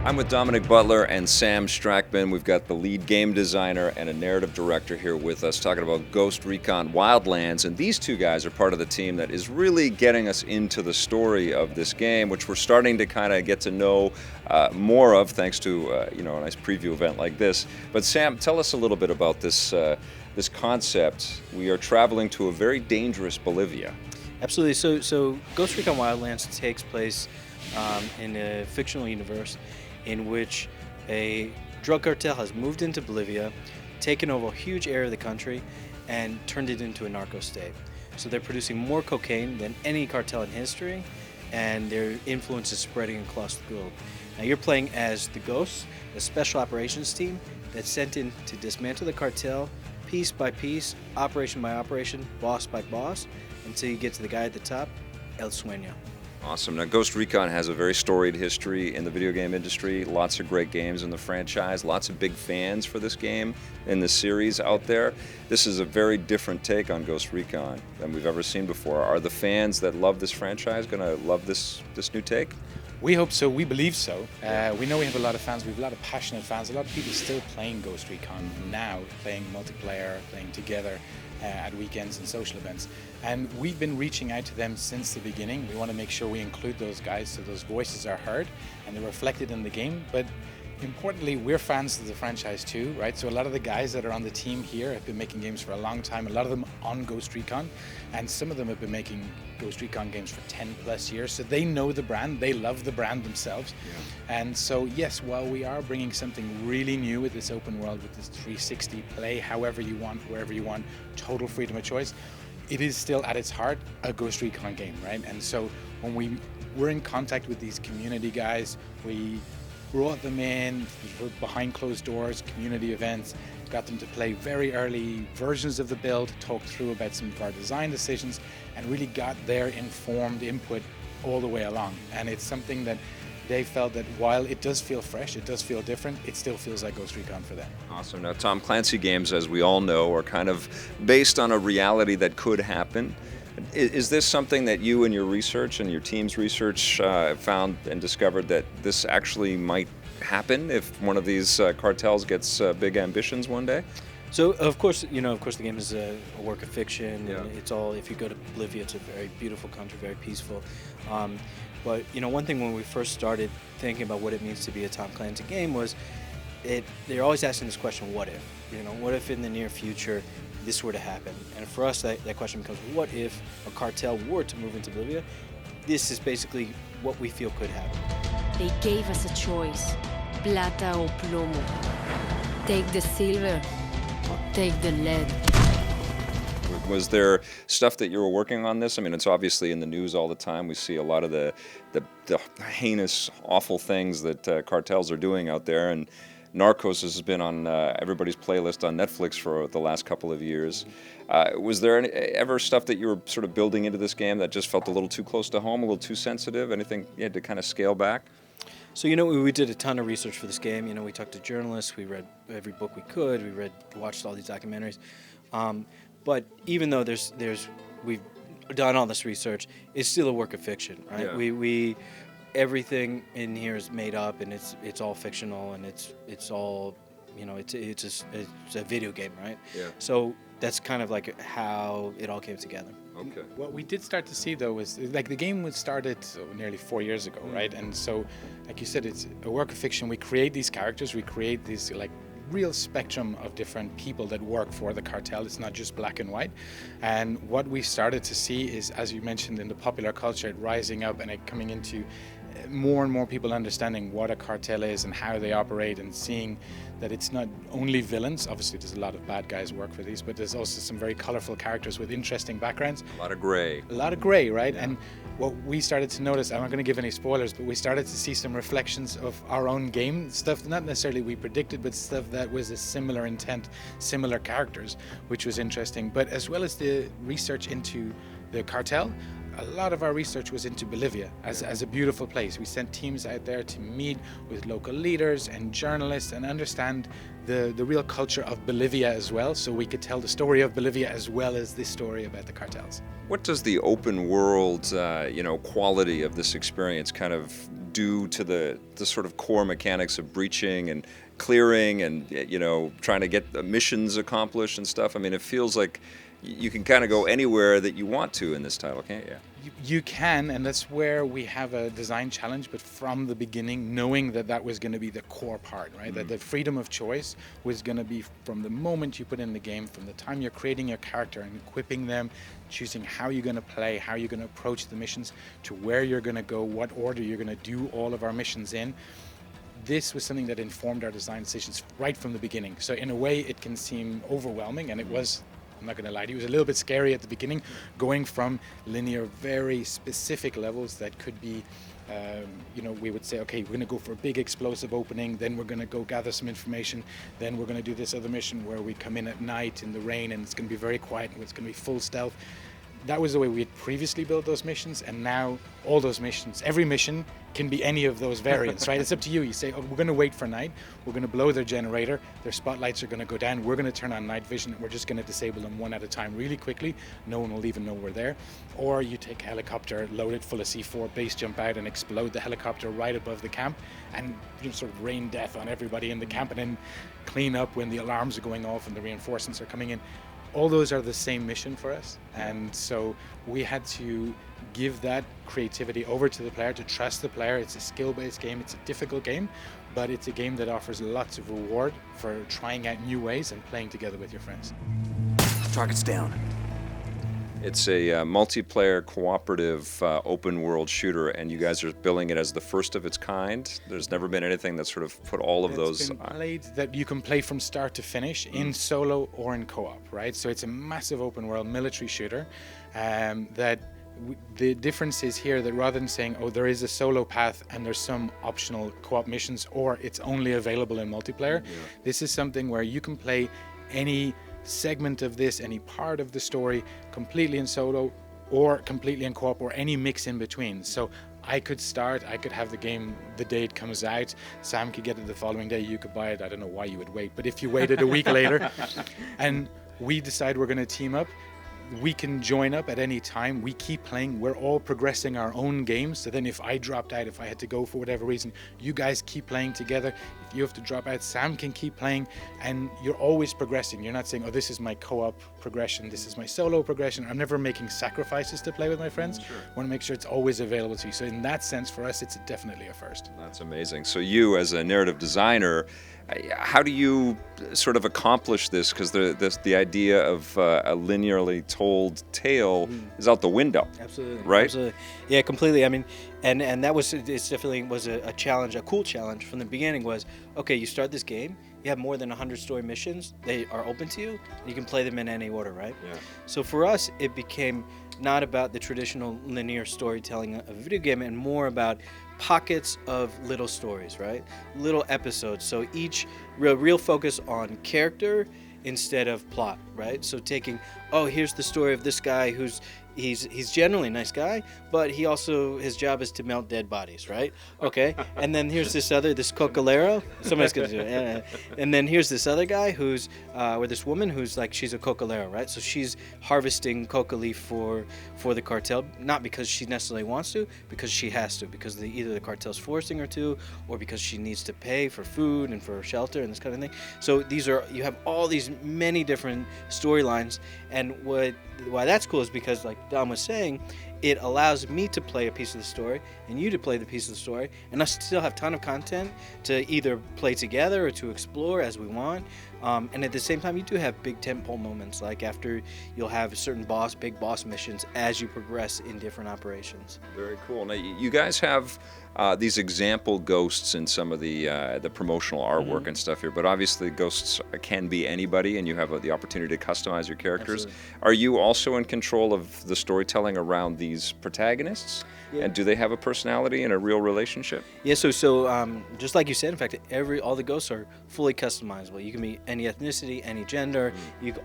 I'm with Dominic Butler and Sam Strachman. We've got the lead game designer and a narrative director here with us talking about Ghost Recon Wildlands. And these two guys are part of the team that is really getting us into the story of this game, which we're starting to kind of get to know more of thanks to a nice preview event like this. But Sam, tell us a little bit about this concept. We are traveling to a very dangerous Bolivia. Absolutely. So Ghost Recon Wildlands takes place in a fictional universe in which a drug cartel has moved into Bolivia, taken over a huge area of the country, and turned it into a narco state. So they're producing more cocaine than any cartel in history, and their influence is spreading across the globe. Now you're playing as the Ghosts, the special operations team that's sent in to dismantle the cartel piece by piece, operation by operation, boss by boss, until you get to the guy at the top, El Sueño. Awesome. Now, Ghost Recon has a very storied history in the video game industry. Lots of great games in the franchise. Lots of big fans for this game in the series out there. This is a very different take on Ghost Recon than we've ever seen before. Are the fans that love this franchise going to love this new take? We hope so. We believe so. We know we have a lot of fans. We have a lot of passionate fans. A lot of people still playing Ghost Recon now, playing multiplayer, playing together at weekends and social events. And we've been reaching out to them since the beginning. We want to make sure we include those guys so those voices are heard and they're reflected in the game. But importantly, we're fans of the franchise too, right? So a lot of the guys that are on the team here have been making games for a long time, a lot of them on Ghost Recon, and some of them have been making Ghost Recon games for 10 plus years. So they know the brand, they love the brand themselves. Yeah. And so yes, while we are bringing something really new with this open world, with this 360 play however you want, wherever you want, total freedom of choice, it is still at its heart a Ghost Recon game, right? And so when we're in contact with these community guys, we brought them in behind closed doors, community events, got them to play very early versions of the build, talk through about some of our design decisions, and really got their informed input all the way along. And it's something that they felt that while it does feel fresh, it does feel different, it still feels like Ghost Recon for them. Awesome. Now, Tom Clancy games, as we all know, are kind of based on a reality that could happen. Is this something that you and your research and your team's research found and discovered that this actually might happen if one of these cartels gets big ambitions one day? So of course the game is a work of fiction. Yeah. And it's all, if you go to Bolivia, it's a very beautiful country, very peaceful. But one thing when we first started thinking about what it means to be a Tom Clancy game was they're always asking this question, what if? What if in the near future this were to happen? And for us, that question becomes, what if a cartel were to move into Bolivia? This is basically what we feel could happen. They gave us a choice, plata o plomo. Take the silver or take the lead. Was there stuff that you were working on this? I mean, it's obviously in the news all the time. We see a lot of the heinous, awful things that cartels are doing out there, and Narcos has been on everybody's playlist on Netflix for the last couple of years. Was there ever stuff that you were sort of building into this game that just felt a little too close to home, a little too sensitive? Anything you had to kind of scale back? So we did a ton of research for this game. We talked to journalists, we read every book we could, watched all these documentaries. But even though we've done all this research, it's still a work of fiction, right? Yeah. We everything in here is made up, and it's all fictional, and it's all it's a video game, right? Yeah. So that's kind of like how it all came together. Okay. What we did start to see though was like the game was started nearly 4 years ago, right? And so, like you said, it's a work of fiction. We create these characters, we create these like real spectrum of different people that work for the cartel. It's not just black and white. And what we started to see is, as you mentioned, in the popular culture, it rising up and it coming into more and more people understanding what a cartel is and how they operate, and seeing that it's not only villains. Obviously there's a lot of bad guys work for these, but there's also some very colorful characters with interesting backgrounds. A lot of gray. A lot of gray, right? Yeah. And what we started to notice, I'm not going to give any spoilers, but we started to see some reflections of our own game stuff, not necessarily we predicted, but stuff that was a similar intent, similar characters, which was interesting. But as well as the research into the cartel, a lot of our research was into Bolivia as a beautiful place. We sent teams out there to meet with local leaders and journalists and understand the real culture of Bolivia as well, so we could tell the story of Bolivia as well as this story about the cartels. What does the open world, quality of this experience kind of do to the sort of core mechanics of breaching and clearing and, you know, trying to get the missions accomplished and stuff. I mean, it feels like you can kind of go anywhere that you want to in this title, can't you? You can, and that's where we have a design challenge, but from the beginning, knowing that that was going to be the core part, right? That the freedom of choice was going to be from the moment you put in the game, from the time you're creating your character and equipping them, choosing how you're going to play, how you're going to approach the missions, to where you're going to go, what order you're going to do all of our missions in. This was something that informed our design decisions right from the beginning. So in a way, it can seem overwhelming, and it was, I'm not going to lie to you, it was a little bit scary at the beginning, going from linear, very specific levels that could be, you know, we would say, okay, we're going to go for a big explosive opening, then we're going to go gather some information, then we're going to do this other mission where we come in at night in the rain and it's going to be very quiet and it's going to be full stealth. That was the way we had previously built those missions, and now all those missions, every mission can be any of those variants, right? It's up to you. You say, oh, we're going to wait for night, we're going to blow their generator, their spotlights are going to go down, we're going to turn on night vision, and we're just going to disable them one at a time really quickly. No one will even know we're there. Or you take a helicopter, load it full of C4, base jump out and explode the helicopter right above the camp, and you know, sort of rain death on everybody in the camp, and then clean up when the alarms are going off and the reinforcements are coming in. All those are the same mission for us, and so we had to give that creativity over to the player, to trust the player. It's a skill-based game, it's a difficult game, but it's a game that offers lots of reward for trying out new ways and playing together with your friends. Target's down. It's a multiplayer, cooperative, open-world shooter, and you guys are billing it as the first of its kind. There's never been anything that sort of put all of those. It's been played that you can play from start to finish in solo or in co-op, right? So it's a massive open-world military shooter. The difference is here that rather than saying, oh, there is a solo path and there's some optional co-op missions, or it's only available in multiplayer, this is something where you can play any segment of this, any part of the story, completely in solo or completely in co-op, or any mix in between. So I could have the game the day it comes out, Sam could get it the following day, you could buy it, I don't know why you would wait, but if you waited a week later and we decide we're going to team up, we can join up at any time. We keep playing. We're all progressing our own games. So then if I dropped out, if I had to go for whatever reason, you guys keep playing together. If you have to drop out, Sam can keep playing. And you're always progressing. You're not saying, oh, this is my co-op progression, this is my solo progression. I'm never making sacrifices to play with my friends. Sure. I want to make sure it's always available to you. So in that sense, for us, it's definitely a first. That's amazing. So you, as a narrative designer, how do you sort of accomplish this? Because the idea of a linearly told tale is out the window. Absolutely. Right? Absolutely. Yeah, completely. I mean, and that was, it definitely was a challenge, a cool challenge from the beginning was, okay, you start this game, you have more than 100 story missions, they are open to you, and you can play them in any order, right? Yeah. So for us, it became not about the traditional linear storytelling of a video game, and more about pockets of little stories, right? Little episodes. So each real focus on character instead of plot, right? So taking, oh, here's the story of this guy who's he's generally a nice guy, but he also, his job is to melt dead bodies, right? Okay. And then here's this cocalero. Somebody's gonna do it. Yeah. And then here's this other guy or this woman who's like, she's a cocalero, right? So she's harvesting coca leaf for the cartel, not because she necessarily wants to, because she has to, because either the cartel's forcing her to, or because she needs to pay for food and for shelter and this kind of thing. So you have all these many different storylines, and why that's cool is because, like Dom was saying, it allows me to play a piece of the story and you to play the piece of the story, and us still have a ton of content to either play together or to explore as we want. And at the same time, you do have big tentpole moments, like after you'll have certain big boss missions as you progress in different operations. Very cool. Now, you guys have these example ghosts in some of the promotional artwork and stuff here, but obviously ghosts can be anybody, and you have the opportunity to customize your characters. Absolutely. Are you also in control of the storytelling around these protagonists? Yeah. And do they have a personality and a real relationship? Yeah, so just like you said, in fact, all the ghosts are fully customizable. You can be any ethnicity, any gender,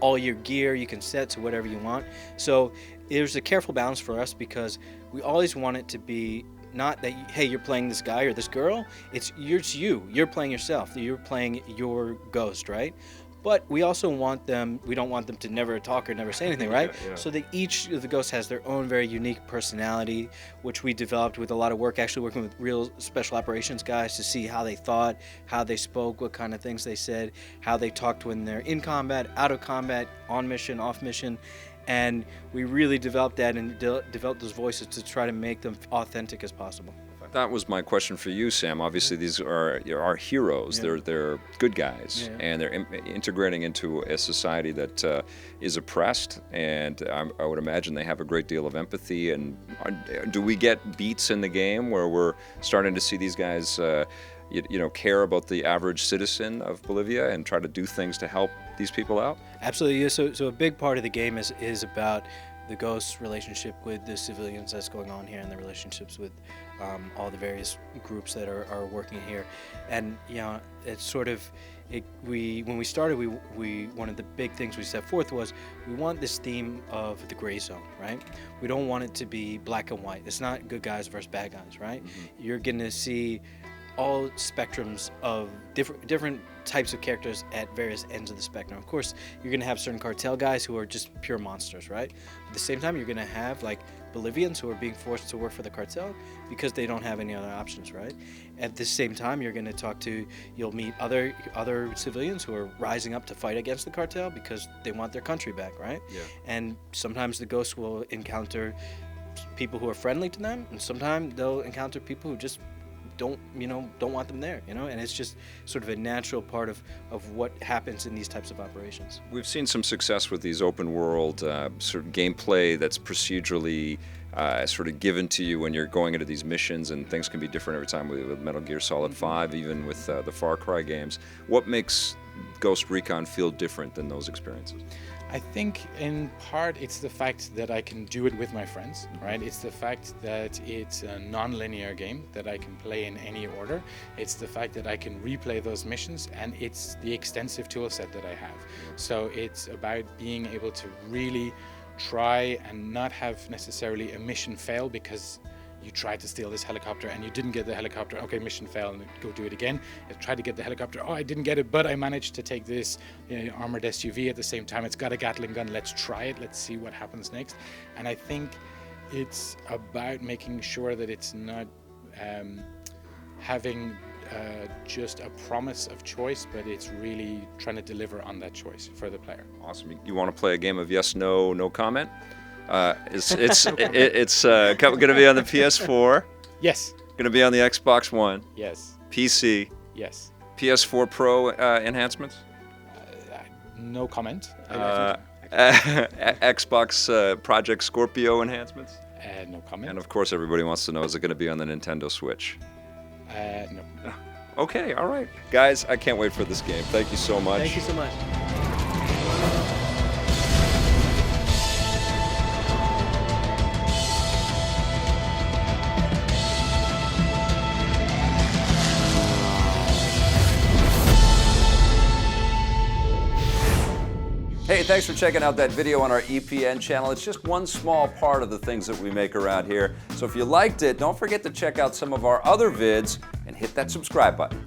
all your gear you can set to whatever you want. So there's a careful balance for us, because we always want it to be not that, hey, you're playing this guy or this girl. It's you. You're playing yourself. You're playing your ghost, right? But we also want them, we don't want them to never talk or never say anything, right? Yeah. So that each of the ghosts has their own very unique personality, which we developed with a lot of work, actually working with real special operations guys to see how they thought, how they spoke, what kind of things they said, how they talked when they're in combat, out of combat, on mission, off mission. And we really developed that and developed those voices to try to make them authentic as possible. That was my question for you, Sam. Obviously, these are our heroes. Yeah. They're good guys, Yeah. and they're integrating into a society that is oppressed. And I would imagine they have a great deal of empathy. And do we get beats in the game where we're starting to see these guys, care about the average citizen of Bolivia and try to do things to help these people out? Absolutely. Yeah. So a big part of the game is about the Ghost's relationship with the civilians that's going on here, and the relationships with all the various groups that are working here. And it's sort of when we started, we one of the big things we set forth was we want this theme of the gray zone, right? We don't want it to be black and white. It's not good guys versus bad guys, right? Mm-hmm. You're going to see all spectrums of different types of characters at various ends of the spectrum. Of course, you're going to have certain cartel guys who are just pure monsters, right? At the same time, you're going to have like Bolivians who are being forced to work for the cartel because they don't have any other options, right? At the same time, you'll meet other civilians who are rising up to fight against the cartel because they want their country back, right? Yeah. And sometimes the Ghosts will encounter people who are friendly to them, and sometimes they'll encounter people who just don't want them there, and it's just sort of a natural part of what happens in these types of operations. We've seen some success with these open world sort of gameplay that's procedurally sort of given to you when you're going into these missions, and things can be different every time with Metal Gear Solid 5, even with the Far Cry games. What makes Ghost Recon feel different than those experiences? I think in part it's the fact that I can do it with my friends, right? It's the fact that it's a non-linear game that I can play in any order. It's the fact that I can replay those missions, and it's the extensive tool set that I have. So it's about being able to really try and not have necessarily a mission fail because you tried to steal this helicopter and you didn't get the helicopter. Okay, mission failed, and go do it again. You try to get the helicopter. Oh, I didn't get it, but I managed to take this armored SUV at the same time. It's got a Gatling gun. Let's try it. Let's see what happens next. And I think it's about making sure that it's not having just a promise of choice, but it's really trying to deliver on that choice for the player. Awesome. You want to play a game of yes, no, no comment? It's going to be on the PS4. Yes. Going to be on the Xbox One. Yes. PC. Yes. PS4 Pro enhancements. No comment. Xbox Project Scorpio enhancements. No comment. And of course, everybody wants to know: is it going to be on the Nintendo Switch? No. Okay. All right, guys. I can't wait for this game. Thank you so much. Thank you so much. Hey, thanks for checking out that video on our EPN channel. It's just one small part of the things that we make around here. So if you liked it, don't forget to check out some of our other vids and hit that subscribe button.